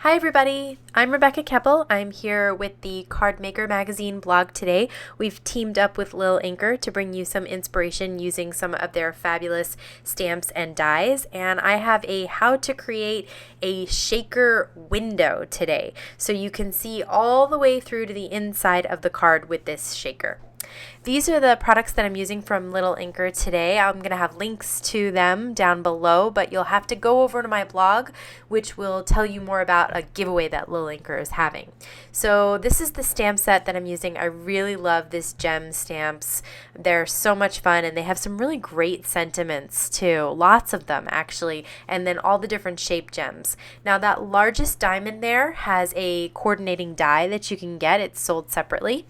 Hi everybody, I'm Rebecca Keppel. I'm here with the Card Maker Magazine blog today. We've teamed up with Lil Inker to bring you some inspiration using some of their fabulous stamps and dies, and I have a how to create a shaker window today so you can see all the way through to the inside of the card with this shaker. These are the products that I'm using from Little Inker today. I'm going to have links to them down below, but you'll have to go over to my blog, which will tell you more about a giveaway that Little Inker is having. So this is the stamp set that I'm using. I really love this gem stamps. They're so much fun, and they have some really great sentiments too. Lots of them actually, and then all the different shape gems. Now that largest diamond there has a coordinating die that you can get. It's sold separately.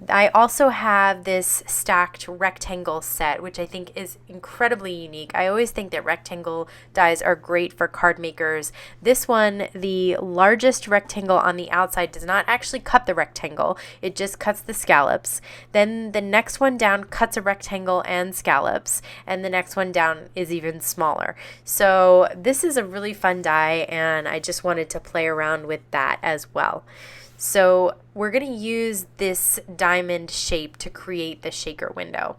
I also have this stacked rectangle set, which I think is incredibly unique. I always think that rectangle dies are great for card makers. This one, the largest rectangle on the outside, does not actually cut the rectangle. It just cuts the scallops. Then the next one down cuts a rectangle and scallops, and the next one down is even smaller. So this is a really fun die, and I just wanted to play around with that as well. So we're going to use this diamond shape to create the shaker window.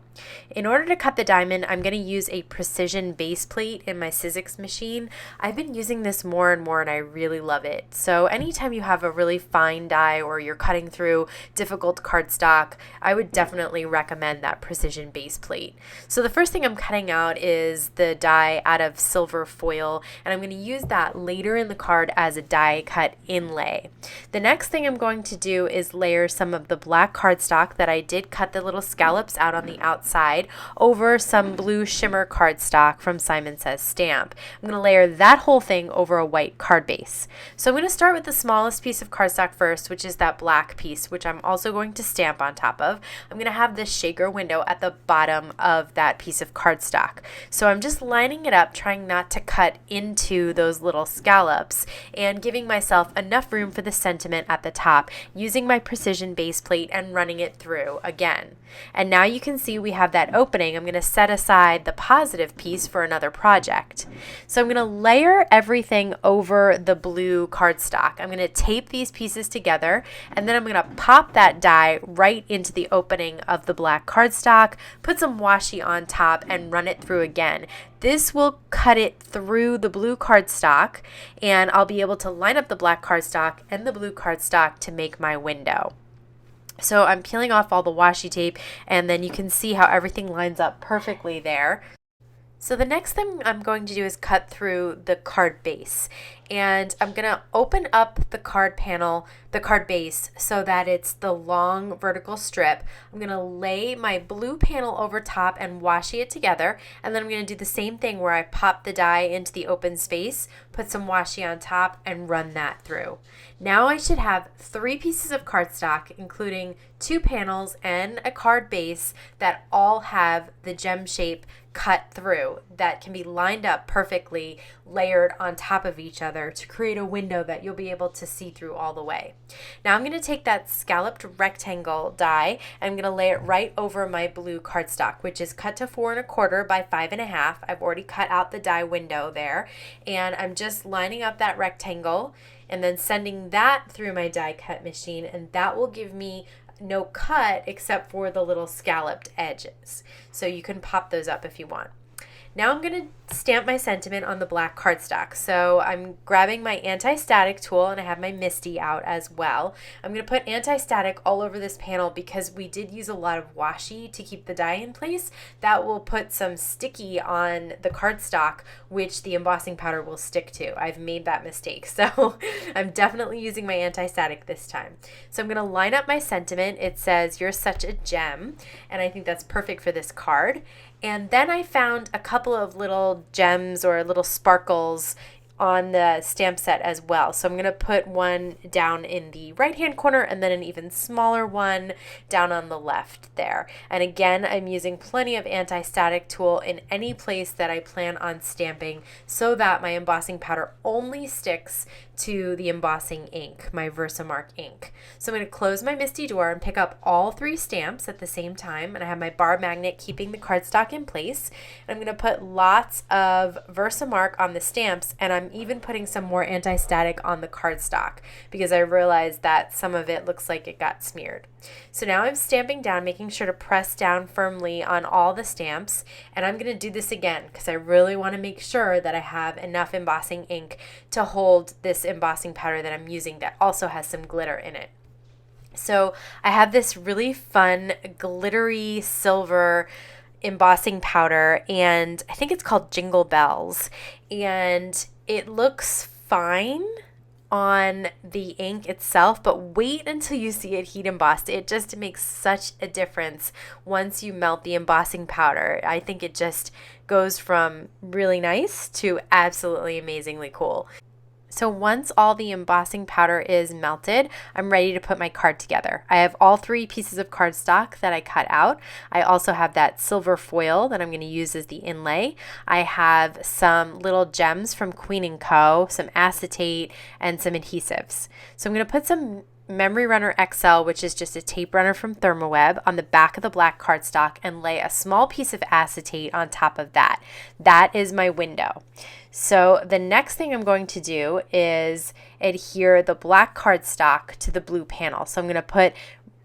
In order to cut the diamond, I'm going to use a precision base plate in my Sizzix machine. I've been using this more and more, and I really love it. So anytime you have a really fine die or you're cutting through difficult cardstock, I would definitely recommend that precision base plate. So the first thing I'm cutting out is the die out of silver foil, and I'm going to use that later in the card as a die cut inlay. The next thing I'm going to do is layer some of the black cardstock that I did cut the little scallops out on the outside over some blue shimmer cardstock from Simon Says Stamp. I'm going to layer that whole thing over a white card base. So I'm going to start with the smallest piece of cardstock first, which is that black piece, which I'm also going to stamp on top of. I'm going to have this shaker window at the bottom of that piece of cardstock. So I'm just lining it up, trying not to cut into those little scallops, and giving myself enough room for the sentiment at the top, using my precision base plate and running it through again. And now you can see we have that opening. I'm going to set aside the positive piece for another project. So I'm going to layer everything over the blue cardstock. I'm going to tape these pieces together, and then I'm going to pop that die right into the opening of the black cardstock, put some washi on top, and run it through again. This will cut it through the blue cardstock, and I'll be able to line up the black cardstock and the blue cardstock to make my window. So I'm peeling off all the washi tape, and then you can see how everything lines up perfectly there. So the next thing I'm going to do is cut through the card base, and I'm going to open up the card panel, the card base, so that it's the long vertical strip. I'm going to lay my blue panel over top and washi it together, and then I'm going to do the same thing where I pop the die into the open space, put some washi on top, and run that through. Now I should have 3 pieces of cardstock, including 2 panels and a card base that all have the gem shape cut through, that can be lined up perfectly, layered on top of each other to create a window that you'll be able to see through all the way. Now I'm going to take that scalloped rectangle die, and I'm going to lay it right over my blue cardstock, which is cut to 4 1/4 by 5 1/2. I've already cut out the die window there, and I'm just lining up that rectangle and then sending that through my die cut machine, and that will give me no cut except for the little scalloped edges. So you can pop those up if you want. Now I'm going to stamp my sentiment on the black cardstock. So I'm grabbing my anti-static tool, and I have my MISTI out as well. I'm going to put anti-static all over this panel because we did use a lot of washi to keep the die in place. That will put some sticky on the cardstock, which the embossing powder will stick to. I've made that mistake, so I'm definitely using my anti-static this time. So I'm going to line up my sentiment. It says, "You're such a gem," and I think that's perfect for this card. And then I found a couple of little gems or little sparkles on the stamp set as well. So I'm going to put one down in the right hand corner and then an even smaller one down on the left there. And again, I'm using plenty of anti-static tool in any place that I plan on stamping so that my embossing powder only sticks to the embossing ink, my Versamark ink. So I'm going to close my MISTI door and pick up all 3 stamps at the same time, and I have my bar magnet keeping the cardstock in place. And I'm going to put lots of Versamark on the stamps, and I'm even putting some more anti-static on the cardstock because I realized that some of it looks like it got smeared. So now I'm stamping down, making sure to press down firmly on all the stamps, and I'm going to do this again because I really want to make sure that I have enough embossing ink to hold this embossing powder that I'm using that also has some glitter in it. So I have this really fun glittery silver embossing powder, and I think it's called Jingle Bells, and it looks fine on the ink itself, but wait until you see it heat embossed. It just makes such a difference once you melt the embossing powder. I think it just goes from really nice to absolutely amazingly cool. So once all the embossing powder is melted, I'm ready to put my card together. I have all 3 pieces of cardstock that I cut out. I also have that silver foil that I'm going to use as the inlay. I have some little gems from Queen & Co., some acetate, and some adhesives. So I'm going to put some Memory Runner XL, which is just a tape runner from Thermoweb, on the back of the black cardstock and lay a small piece of acetate on top of that. That is my window. So the next thing I'm going to do is adhere the black cardstock to the blue panel. So I'm going to put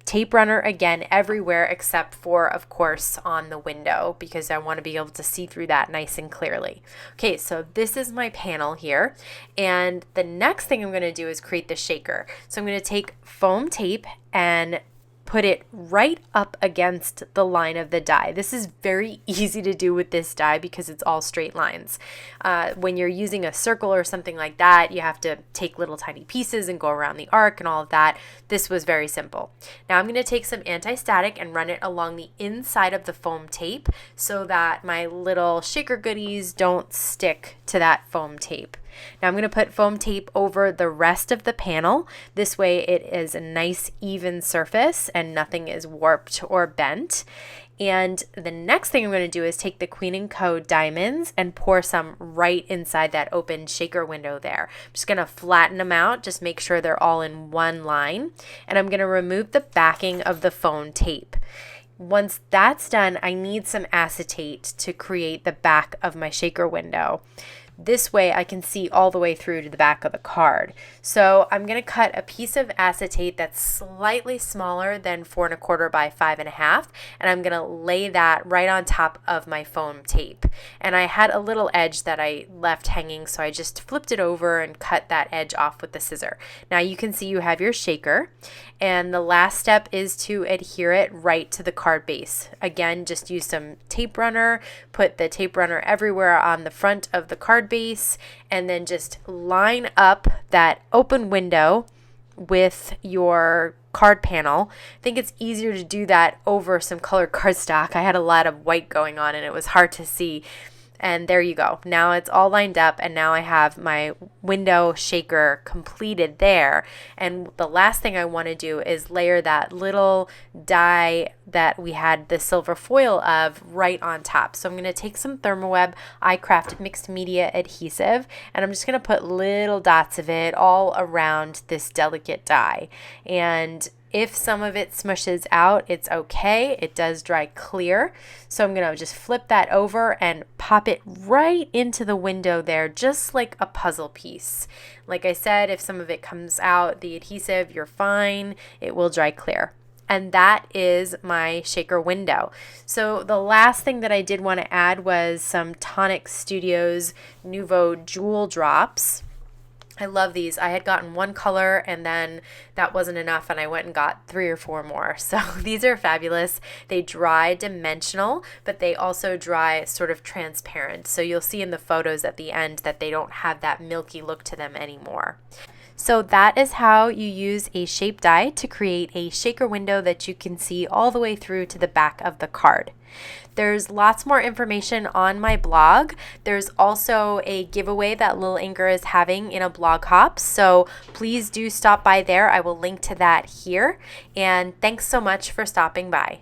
tape runner again everywhere except for, of course, on the window because I want to be able to see through that nice and clearly. Okay, so this is my panel here, and the next thing I'm going to do is create the shaker. So I'm going to take foam tape and put it right up against the line of the die. This is very easy to do with this die because it's all straight lines. When you're using a circle or something like that, you have to take little tiny pieces and go around the arc and all of that. This was very simple. Now I'm going to take some anti-static and run it along the inside of the foam tape so that my little shaker goodies don't stick to that foam tape. Now I'm going to put foam tape over the rest of the panel. This way it is a nice even surface and nothing is warped or bent. And the next thing I'm going to do is take the Queen & Co. diamonds and pour some right inside that open shaker window there. I'm just going to flatten them out, just make sure they're all in one line. And I'm going to remove the backing of the foam tape. Once that's done, I need some acetate to create the back of my shaker window. This way I can see all the way through to the back of the card. So I'm going to cut a piece of acetate that's slightly smaller than 4 1/4 by 5 1/2, and I'm going to lay that right on top of my foam tape. And I had a little edge that I left hanging, so I just flipped it over and cut that edge off with the scissor. Now you can see you have your shaker, and the last step is to adhere it right to the card base. Again, just use some tape runner, put the tape runner everywhere on the front of the card base, and then just line up that open window with your card panel. I think it's easier to do that over some colored cardstock. I had a lot of white going on and it was hard to see. And there you go. Now it's all lined up, and now I have my window shaker completed there. And the last thing I want to do is layer that little die that we had the silver foil of right on top. So I'm going to take some Thermoweb iCraft mixed media adhesive, and I'm just going to put little dots of it all around this delicate die. And if some of it smushes out, it's okay. It does dry clear. So I'm going to just flip that over and pop it right into the window there, just like a puzzle piece. Like I said, if some of it comes out, the adhesive, you're fine. It will dry clear. And that is my shaker window. So the last thing that I did want to add was some Tonic Studios Nouveau Jewel Drops. I love these. I had gotten one color and then that wasn't enough and I went and got 3 or 4 more. So these are fabulous. They dry dimensional, but they also dry sort of transparent. So you'll see in the photos at the end that they don't have that milky look to them anymore. So that is how you use a shape die to create a shaker window that you can see all the way through to the back of the card. There's lots more information on my blog. There's also a giveaway that Lil Inker is having in a blog hop. So please do stop by there. I will link to that here. And thanks so much for stopping by.